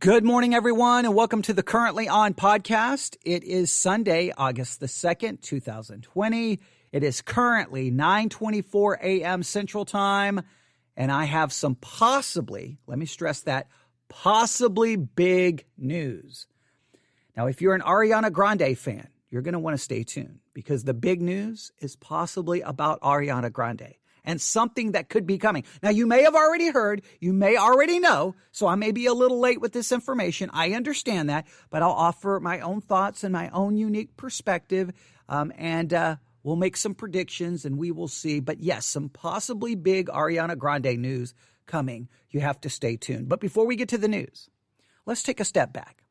Good morning, everyone, and welcome to the Currently On podcast. It is Sunday, August the 2nd, 2020. It is currently 9:24 a.m. Central Time, and I have some possibly, let me stress that, possibly big news. Now, if you're an Ariana Grande fan, you're going to want to stay tuned because the big news is possibly about Ariana Grande and something that could be coming. Now, you may have already heard, you may already know, so I may be a little late with this information. I understand that, but I'll offer my own thoughts and my own unique perspective, and we'll make some predictions and we will see. But yes, some possibly big Ariana Grande news coming. You have to stay tuned. But before we get to the news, let's take a step back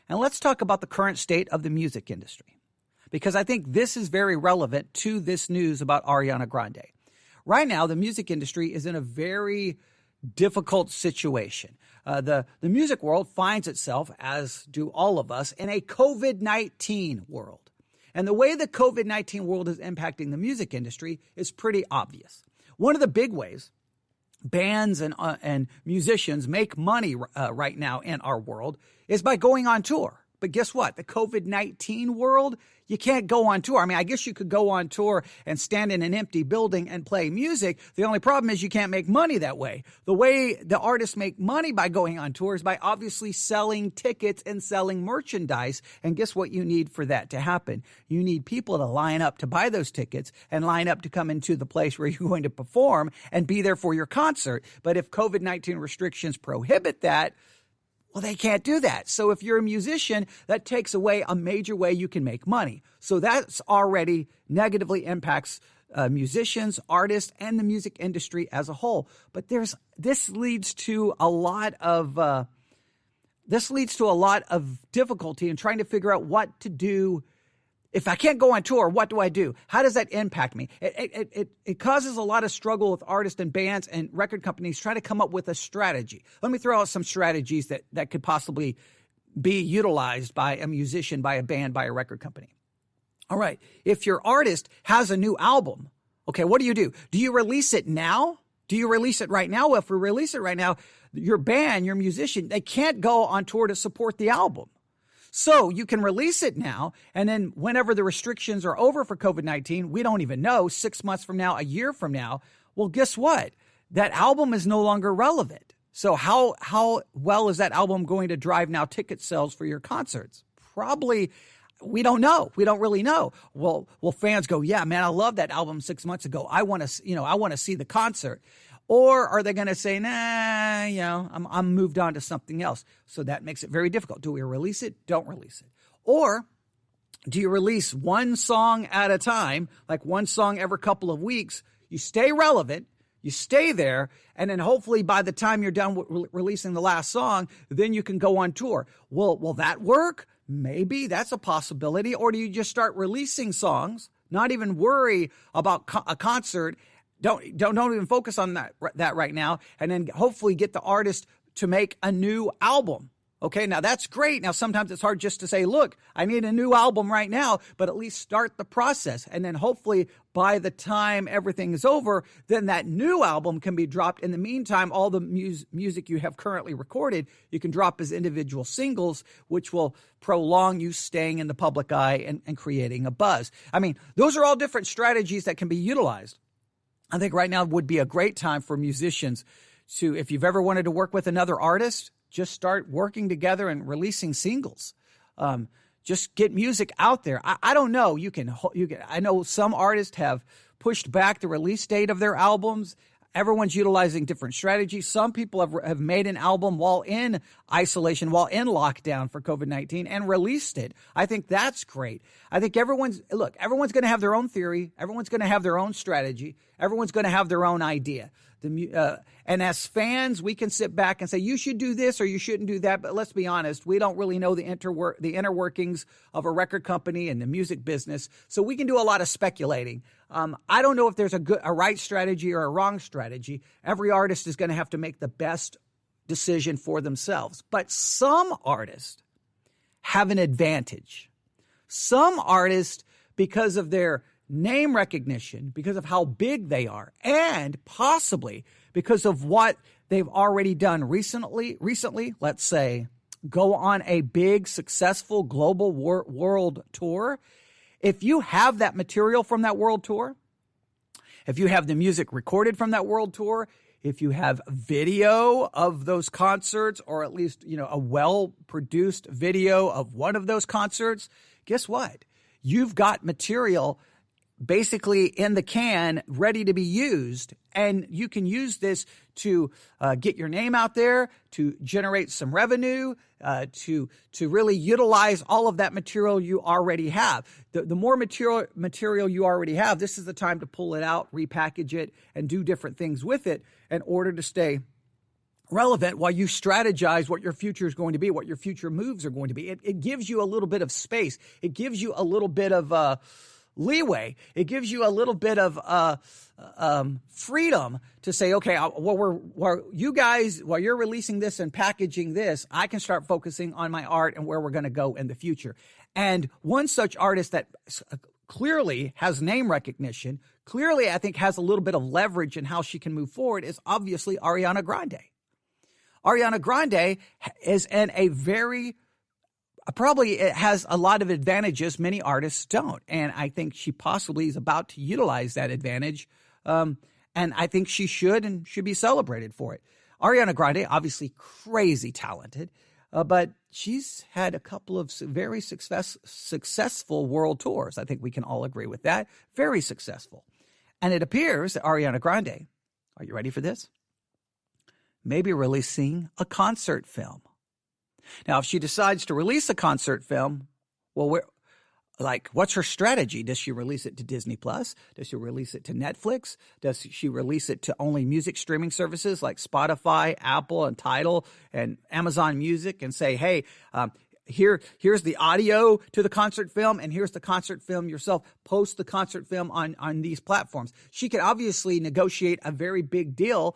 and let's talk about the current state of the music industry, because I think this is very relevant to this news about Ariana Grande. Right now, the music industry is in a very difficult situation. The music world finds itself, as do all of us, in a COVID-19 world. And the way the COVID-19 world is impacting the music industry is pretty obvious. One of the big ways bands and musicians make money right now in our world is by going on tour. But guess what? The COVID-19 world, you can't go on tour. I mean, I guess you could go on tour and stand in an empty building and play music. The only problem is you can't make money that way. The way the artists make money by going on tour is by obviously selling tickets and selling merchandise. And guess what you need for that to happen? You need people to line up to buy those tickets and line up to come into the place where you're going to perform and be there for your concert. But if COVID-19 restrictions prohibit that, well, they can't do that. So if you're a musician, that takes away a major way you can make money. So that's already negatively impacts musicians, artists, and the music industry as a whole. But this leads to a lot of difficulty in trying to figure out what to do. If I can't go on tour, what do I do? How does that impact me? It causes a lot of struggle with artists and bands and record companies trying to come up with a strategy. Let me throw out some strategies that could possibly be utilized by a musician, by a band, by a record company. All right. If your artist has a new album, okay, what do? Do you release it now? Do you release it right now? Well, if we release it right now, your band, your musician, they can't go on tour to support the album. So you can release it now, and then whenever the restrictions are over for COVID-19, we don't even know, 6 months from now, a year from now, well, guess what? That album is no longer relevant. So how well is that album going to drive now ticket sales for your concerts? Probably, we don't know. We don't really know. Well, fans go, yeah, man, I love that album 6 months ago. I want to see the concert. Or are they going to say, nah, I'm moved on to something else? So that makes it very difficult. Do we release it? Don't release it. Or do you release one song at a time, like one song every couple of weeks? You stay relevant, you stay there, and then hopefully by the time you're done with releasing the last song, then you can go on tour. Will that work? Maybe that's a possibility. Or do you just start releasing songs, not even worry about a concert? Don't even focus on that right now, and then hopefully get the artist to make a new album. Okay, now that's great. Now sometimes it's hard just to say, look, I need a new album right now, but at least start the process. And then hopefully by the time everything is over, then that new album can be dropped. In the meantime, all the music you have currently recorded, you can drop as individual singles, which will prolong you staying in the public eye and creating a buzz. I mean, those are all different strategies that can be utilized. I think right now would be a great time for musicians to, if you've ever wanted to work with another artist, just start working together and releasing singles. Just get music out there. I don't know. You can. I know some artists have pushed back the release date of their albums. Everyone's utilizing different strategies. Some people have made an album while in isolation, while in lockdown for COVID-19 and released it. I think that's great. I think everyone's going to have their own theory. Everyone's going to have their own strategy. Everyone's going to have their own idea. And as fans, we can sit back and say, you should do this or you shouldn't do that. But let's be honest, we don't really know the inner workings of a record company and the music business. So we can do a lot of speculating. I don't know if there's a right strategy or a wrong strategy. Every artist is going to have to make the best decision for themselves. But some artists have an advantage. Some artists, because of their name recognition, because of how big they are, and possibly because of what they've already done recently, let's say go on a big, successful global world tour, if you have that material from that world tour, if you have the music recorded from that world tour, if you have video of those concerts, or at least, a well-produced video of one of those concerts, guess what? You've got material basically in the can, ready to be used. And you can use this to get your name out there, to generate some revenue, to really utilize all of that material you already have. The more material you already have, this is the time to pull it out, repackage it, and do different things with it in order to stay relevant while you strategize what your future is going to be, what your future moves are going to be. It gives you a little bit of space. It gives you a little bit of leeway. It gives you a little bit of freedom to say, okay, while you're releasing this and packaging this, I can start focusing on my art and where we're going to go in the future. And one such artist that clearly has name recognition, clearly I think has a little bit of leverage in how she can move forward, is obviously Ariana Grande. Ariana Grande is in a very probably it has a lot of advantages many artists don't. And I think she possibly is about to utilize that advantage. And I think she should be celebrated for it. Ariana Grande, obviously crazy talented, but she's had a couple of very successful world tours. I think we can all agree with that. Very successful. And it appears that Ariana Grande, are you ready for this? Maybe releasing a concert film. Now, if she decides to release a concert film, well, what's her strategy? Does she release it to Disney Plus? Does she release it to Netflix? Does she release it to only music streaming services like Spotify, Apple, and Tidal, and Amazon Music, and say, hey, here's the audio to the concert film, and here's the concert film yourself. Post the concert film on these platforms. She could obviously negotiate a very big deal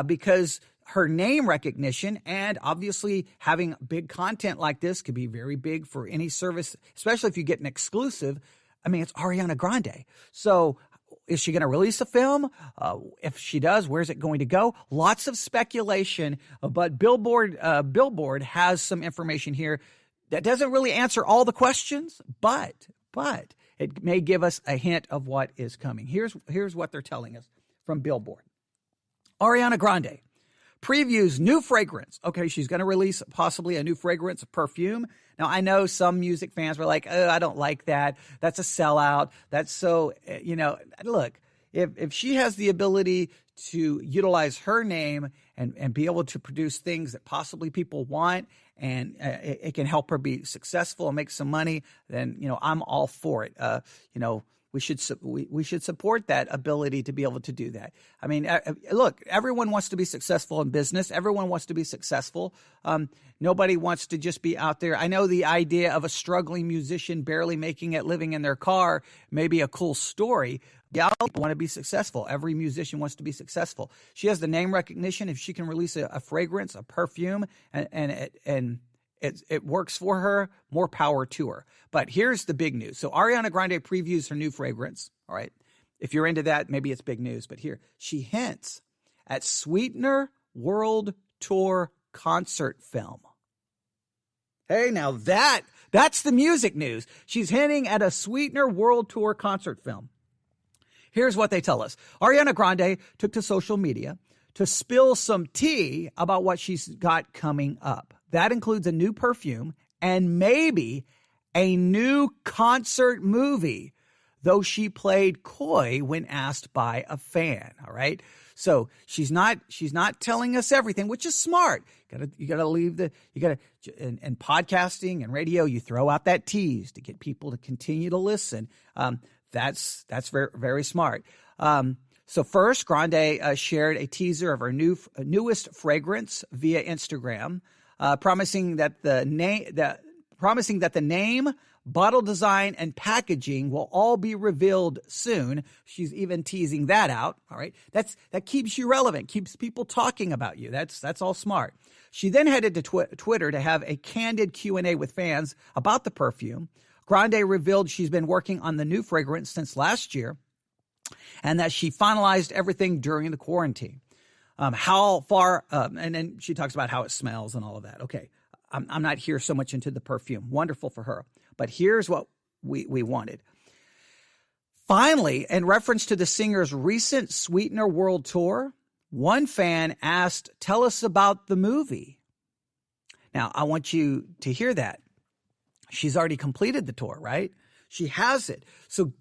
because her name recognition and obviously having big content like this could be very big for any service, especially if you get an exclusive. I mean, it's Ariana Grande. So is she going to release a film? If she does, where's it going to go? Lots of speculation, but Billboard has some information here that doesn't really answer all the questions, but it may give us a hint of what is coming. Here's what they're telling us from Billboard. Ariana Grande previews new fragrance. Okay, she's going to release possibly a new fragrance, a perfume. Now, I know some music fans were like, oh, I don't like that. That's a sellout. That's so, look, if she has the ability to utilize her name and be able to produce things that possibly people want, and it can help her be successful and make some money, then, I'm all for it. We should support that ability to be able to do that. I mean, look, everyone wants to be successful in business. Everyone wants to be successful. Nobody wants to just be out there. I know the idea of a struggling musician barely making it, living in their car, may be a cool story. Yeah, people want to be successful. Every musician wants to be successful. She has the name recognition. If she can release a fragrance, a perfume, and it works for her, more power to her. But here's the big news. So Ariana Grande previews her new fragrance. All right. If you're into that, maybe it's big news. But here, she hints at Sweetener World Tour concert film. Hey, now that's the music news. She's hinting at a Sweetener World Tour concert film. Here's what they tell us. Ariana Grande took to social media to spill some tea about what she's got coming up. That includes a new perfume and maybe a new concert movie, though she played coy when asked by a fan. All right. So she's not telling us everything, which is smart. You gotta leave in podcasting and radio, you throw out that tease to get people to continue to listen. That's very, very smart. So first, Grande shared a teaser of her newest fragrance via Instagram. Promising that the name, bottle design, and packaging will all be revealed soon. She's even teasing that out. All right, that keeps you relevant, keeps people talking about you. That's all smart. She then headed to Twitter to have a candid Q&A with fans about the perfume. Grande revealed she's been working on the new fragrance since last year, and that she finalized everything during the quarantine. How far, and then she talks about how it smells and all of that. Okay. I'm not here so much into the perfume. Wonderful for her. But here's what we wanted. Finally, in reference to the singer's recent Sweetener World Tour, one fan asked, "Tell us about the movie." Now, I want you to hear that. She's already completed the tour, right? She has it. So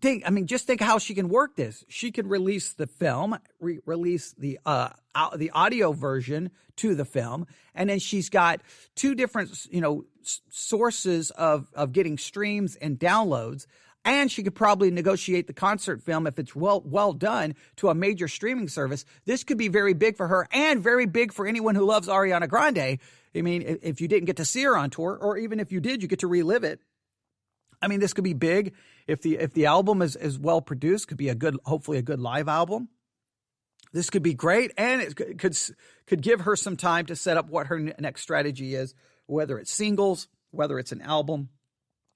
just think how she can work this. She could release the film, release the audio version to the film, and then she's got two different, sources of getting streams and downloads. And she could probably negotiate the concert film, if it's well done, to a major streaming service. This could be very big for her and very big for anyone who loves Ariana Grande. I mean, if you didn't get to see her on tour, or even if you did, you get to relive it. I mean, this could be big. If the album is well produced, could be hopefully a good live album. This could be great, and it could give her some time to set up what her next strategy is, whether it's singles, whether it's an album,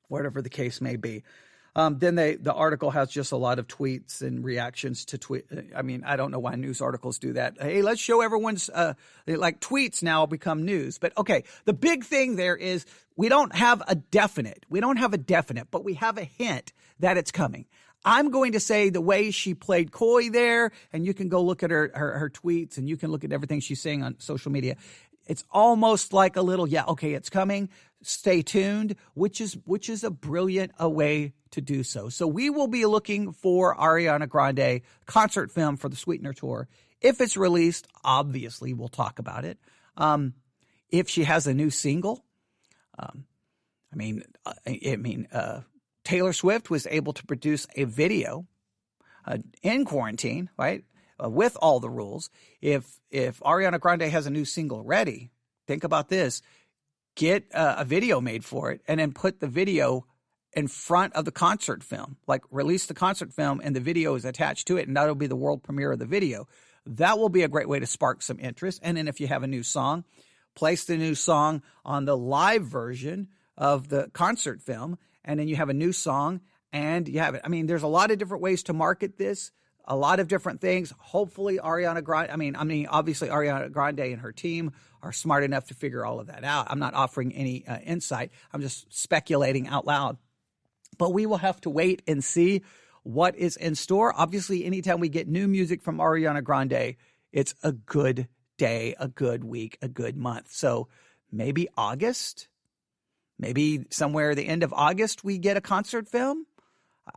whatever the case may be. Then the article has just a lot of tweets and reactions to tweet. I mean, I don't know why news articles do that. Hey, let's show everyone's tweets now become news. But okay, the big thing there is we don't have a definite, but we have a hint that it's coming. I'm going to say the way she played coy there, and you can go look at her tweets, and you can look at everything she's saying on social media. It's almost like a little, it's coming. Stay tuned, which is a brilliant way to do so. So we will be looking for Ariana Grande concert film for the Sweetener Tour. If it's released, obviously we'll talk about it. If she has a new single, Taylor Swift was able to produce a video in quarantine, right? With all the rules. If Ariana Grande has a new single ready, think about this. Get a video made for it, and then put the video in front of the concert film. Like, release the concert film and the video is attached to it, and that'll be the world premiere of the video. That will be a great way to spark some interest. And then if you have a new song, place the new song on the live version of the concert film, and then you have a new song and you have it. I mean, there's a lot of different ways to market this. A lot of different things. Hopefully Ariana Grande, obviously Ariana Grande and her team are smart enough to figure all of that out. I'm not offering any insight. I'm just speculating out loud. But we will have to wait and see what is in store. Obviously, anytime we get new music from Ariana Grande, it's a good day, a good week, a good month. So maybe August, maybe somewhere the end of August, we get a concert film.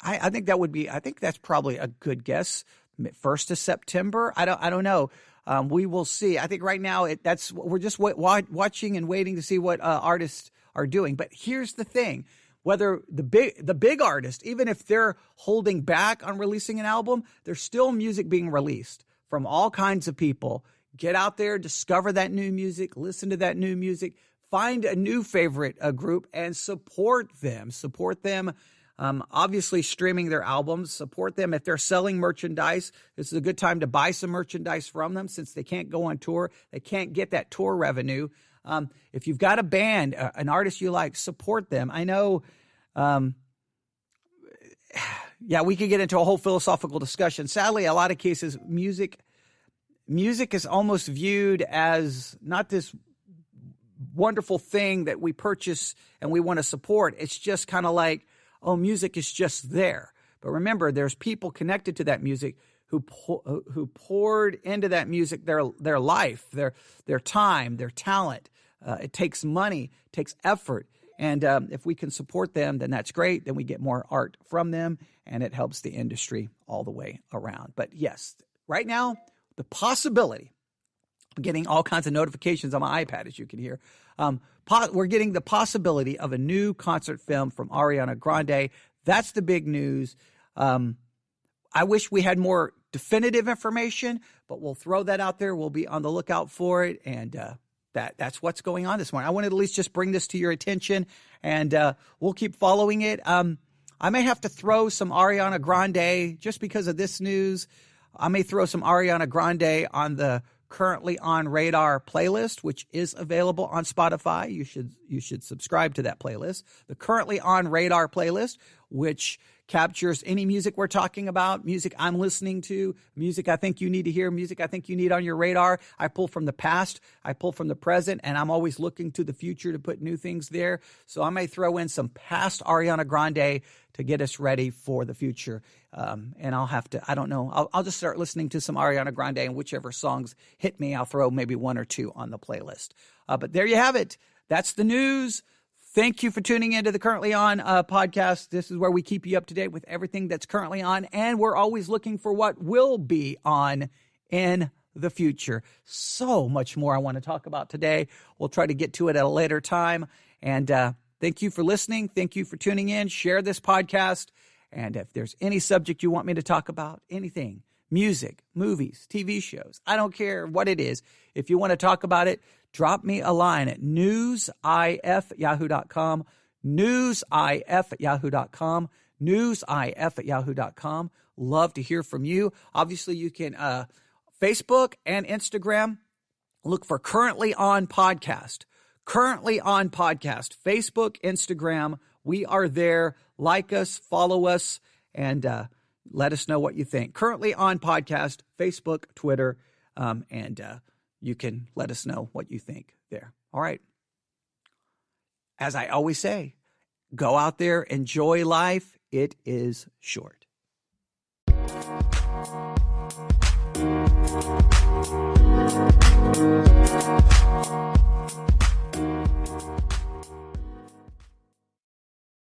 I think that's probably a good guess. 1st of September. I don't know. We will see. I think right now we're just watching and waiting to see what artists are doing. But here's the thing: whether the big artist, even if they're holding back on releasing an album, there's still music being released from all kinds of people. Get out there, discover that new music, listen to that new music, find a new favorite group, and support them. Support them. Obviously, streaming their albums, support them. If they're selling merchandise, this is a good time to buy some merchandise from them, since they can't go on tour. They can't get that tour revenue. If you've got a band, an artist you like, support them. I know, we could get into a whole philosophical discussion. Sadly, a lot of cases, music is almost viewed as not this wonderful thing that we purchase and we want to support. It's just kind of like, oh, music is just there. But remember, there's people connected to that music who poured into that music their life, their time, their talent. It takes money, it takes effort. And if we can support them, then that's great. Then we get more art from them, and it helps the industry all the way around. But yes, right now, the possibility, I'm getting all kinds of notifications on my iPad, as you can hear. We're getting the possibility of a new concert film from Ariana Grande. That's the big news. I wish we had more definitive information, but we'll throw that out there. We'll be on the lookout for it. And that's what's going on this morning. I wanted to at least just bring this to your attention, and we'll keep following it. I may have to throw some Ariana Grande just because of this news. I may throw some Ariana Grande on the Currently on Radar playlist, which is available on Spotify. You should subscribe to that playlist. The Currently on Radar playlist which captures any music we're talking about, music I'm listening to, music I think you need to hear, music I think you need on your radar. I pull from the past, I pull from the present, and I'm always looking to the future to put new things there. So I may throw in some past Ariana Grande to get us ready for the future. And I'll have to, I don't know, I'll just start listening to some Ariana Grande, and whichever songs hit me, I'll throw maybe one or two on the playlist. But there you have it. That's the news. Thank you for tuning into the Currently On podcast. This is where we keep you up to date with everything that's currently on, and we're always looking for what will be on in the future. So much more I want to talk about today. We'll try to get to it at a later time. And thank you for listening. Thank you for tuning in. Share this podcast. And if there's any subject you want me to talk about, anything, music, movies, TV shows, I don't care what it is. If you want to talk about it, drop me a line at newsif@yahoo.com, newsif@yahoo.com, newsif@yahoo.com. Love to hear from you. Obviously, you can Facebook and Instagram. Look for Currently On Podcast. Currently On Podcast. Facebook, Instagram. We are there. Like us, follow us, and let us know what you think. Currently On Podcast, Facebook, Twitter, and you can let us know what you think there. All right. As I always say, go out there, enjoy life. It is short.